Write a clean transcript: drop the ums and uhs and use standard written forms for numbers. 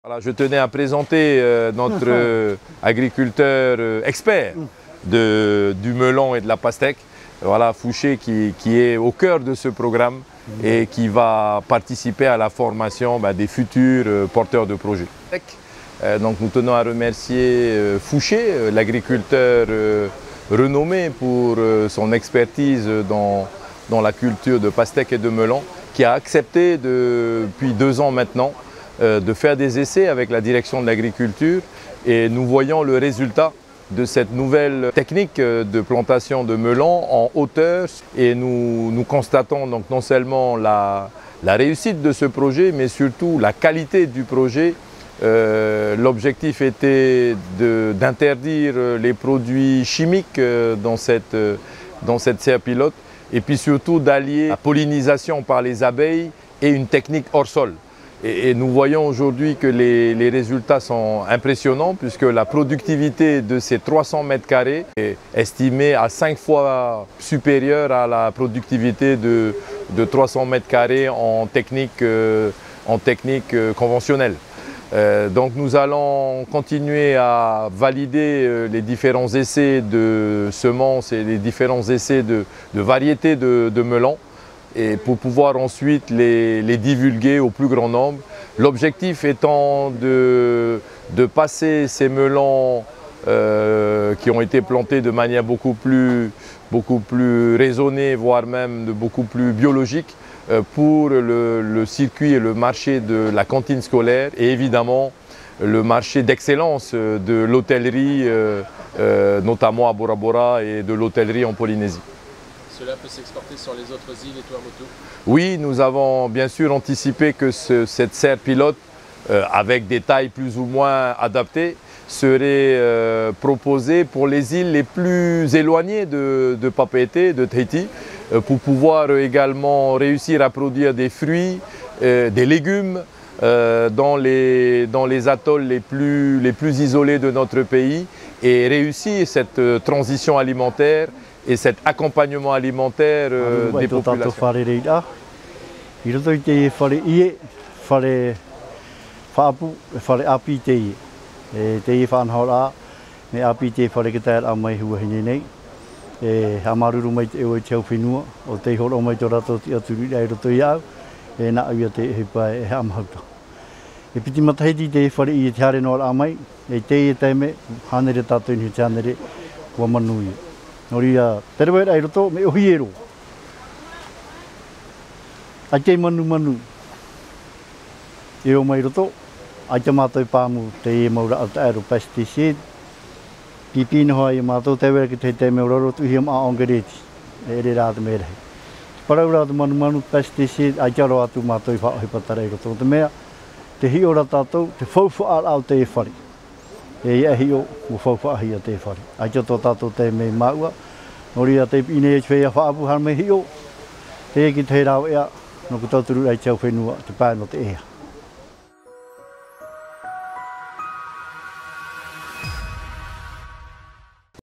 Voilà, je tenais à présenter notre agriculteur expert du melon et de la pastèque, voilà, Fouché, qui est au cœur de ce programme et qui va participer à la formation des futurs porteurs de projets. Donc nous tenons à remercier Fouché, l'agriculteur renommé pour son expertise dans la culture de pastèque et de melon, qui a accepté depuis 2 ans maintenant de faire des essais avec la direction de l'agriculture, et nous voyons le résultat de cette nouvelle technique de plantation de melon en hauteur, et nous constatons donc non seulement la réussite de ce projet, mais surtout la qualité du projet. L'objectif était d'interdire les produits chimiques dans cette serre pilote, et puis surtout d'allier la pollinisation par les abeilles et une technique hors sol. Et nous voyons aujourd'hui que les résultats sont impressionnants, puisque la productivité de ces 300 mètres carrés est estimée à 5 fois supérieure à la productivité de 300 mètres carrés en technique conventionnelle. Donc nous allons continuer à valider les différents essais de semences et les différents essais de variétés de melons, et pour pouvoir ensuite les divulguer au plus grand nombre. L'objectif étant de passer ces melons qui ont été plantés de manière beaucoup plus raisonnée, voire même beaucoup plus biologique, pour le circuit et le marché de la cantine scolaire, et évidemment le marché d'excellence de l'hôtellerie, notamment à Bora Bora, et de l'hôtellerie en Polynésie. Cela peut s'exporter sur les autres îles et Tuamotu? Oui, nous avons bien sûr anticipé que cette serre pilote, avec des tailles plus ou moins adaptées, serait proposée pour les îles les plus éloignées de Papeete, de Tahiti, pour pouvoir également réussir à produire des fruits, des légumes dans les atolls les plus isolés de notre pays, et réussir cette transition alimentaire et cet accompagnement alimentaire des populations. Noria terbaik air tu me ohiero. Acai manu. Eo mai roto. Acai matoi pamu te maura air pesticide. Pipi no hai mato terbaik kita te me ora tu hiam a ongereti. Ere rat me rei. Para ora tu manu pesticide acai ro atu matoi pa hipatare roto te me te hi ora tato te fofu al te fari. E hio o fofa hia te fari. Ai to tato te me maua. Noria te ine chea fa abu har me hio. Te ki te rau ea no ko toturu ai chau whenua te pai no te ea.